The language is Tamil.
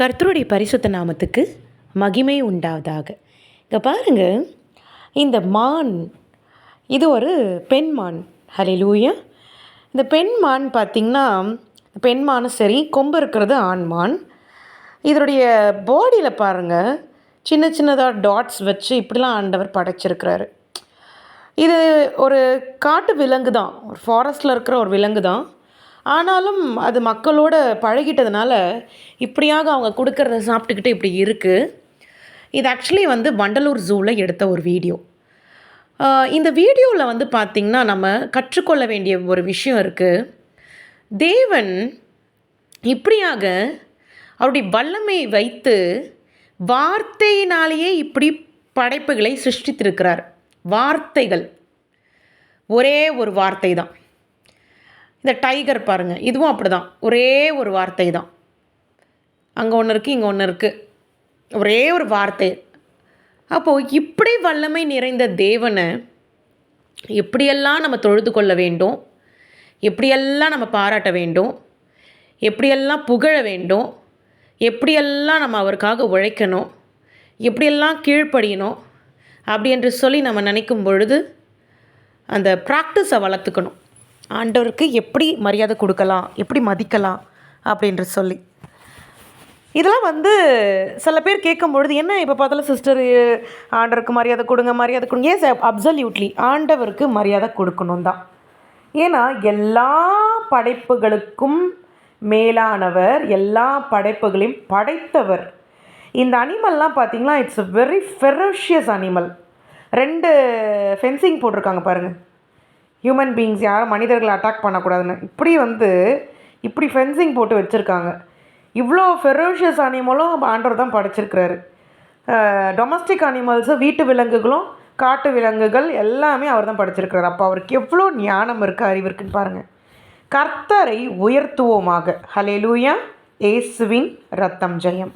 கர்த்தருடைய பரிசுத்த நாமத்துக்கு மகிமை உண்டாவதாக. இங்கே பாருங்கள், இந்த மான் இது ஒரு பெண் மான். ஹல்லேலூயா. இந்த பெண் மான் பார்த்திங்கன்னா, பெண் மானும் சரி, கொம்பு இருக்கிறது ஆண் மான். இதனுடைய பாடியில் பாருங்கள், சின்ன சின்னதாக டாட்ஸ் வச்சு இப்படிலாம் ஆண்டவர் படைச்சிருக்கிறாரு. இது ஒரு காட்டு விலங்கு தான், ஒரு ஃபாரஸ்ட்டில் இருக்கிற ஒரு விலங்கு தான். ஆனாலும் அது மக்களோட பழகிட்டதுனால இப்படியாக அவங்க கொடுக்கறத சாப்பிட்டுக்கிட்டு இப்படி இருக்குது. இது ஆக்சுவலி வண்டலூர் ஜூவில் எடுத்த ஒரு வீடியோ. இந்த வீடியோவில் பார்த்திங்கன்னா நம்ம கற்றுக்கொள்ள வேண்டிய ஒரு விஷயம் இருக்குது. தேவன் இப்படியாக அவருடைய வல்லமை வைத்து வார்த்தையினாலேயே இப்படி படைப்புகளை சிருஷ்டித்திருக்கிறார். வார்த்தைகள், ஒரே ஒரு வார்த்தை தான். இந்த டைகர் பாருங்கள், இதுவும் அப்படி தான், ஒரே ஒரு வார்த்தை தான். அங்கே ஒன்று இருக்குது, இங்கே ஒன்று இருக்குது, ஒரே ஒரு வார்த்தை. அப்போது இப்படி வல்லமை நிறைந்த தேவனை எப்படியெல்லாம் நம்ம தொழுது கொள்ள வேண்டும், எப்படியெல்லாம் நம்ம பாராட்ட வேண்டும், எப்படியெல்லாம் புகழ வேண்டும், எப்படியெல்லாம் நம்ம அவருக்காக உழைக்கணும், எப்படியெல்லாம் கீழ்ப்படியணும் அப்படி என்று சொல்லி நம்ம நினைக்கும் பொழுது அந்த ப்ராக்டிஸை வளர்த்துக்கணும். ஆண்டவருக்கு எப்படி மரியாதை கொடுக்கலாம், எப்படி மதிக்கலாம் அப்படின்ற சொல்லி. இதெல்லாம் சில பேர் கேட்கும் பொழுது, என்ன இப்போ பார்த்தாலும் சிஸ்டர் ஆண்டவருக்கு மரியாதை கொடுங்க, மரியாதை கொடுங்க. ஏன் சார், அப்சல்யூட்லி ஆண்டவருக்கு மரியாதை கொடுக்கணும் தான். ஏன்னா எல்லா படைப்புகளுக்கும் மேலானவர், எல்லா படைப்புகளையும் படைத்தவர். இந்த அனிமல்லாம் பார்த்திங்கன்னா, it's a very ferocious animal. 2 fencing போட்டிருக்காங்க பாருங்கள். ஹியூமன் பீயிங்ஸ், யாரும் மனிதர்களை அட்டாக் பண்ணக்கூடாதுன்னு இப்படி ஃபென்சிங் போட்டு வச்சுருக்காங்க. இவ்வளோ ஃபெரோஷியஸ் அனிமலும் ஆண்டவர் தான் படைச்சிருக்கிறாரு. டொமஸ்டிக் அனிமல்ஸு, வீட்டு விலங்குகளும், காட்டு விலங்குகள் எல்லாமே அவர் தான் படைச்சிருக்கிறார். அப்போ அவருக்கு எவ்வளோ ஞானம் இருக்குது, அறிவு இருக்குன்னு பாருங்கள். கர்த்தரை உயர்த்துவோமாக. ஹல்லேலூயா. இயேசுவின் இரத்தம் ஜெயம்.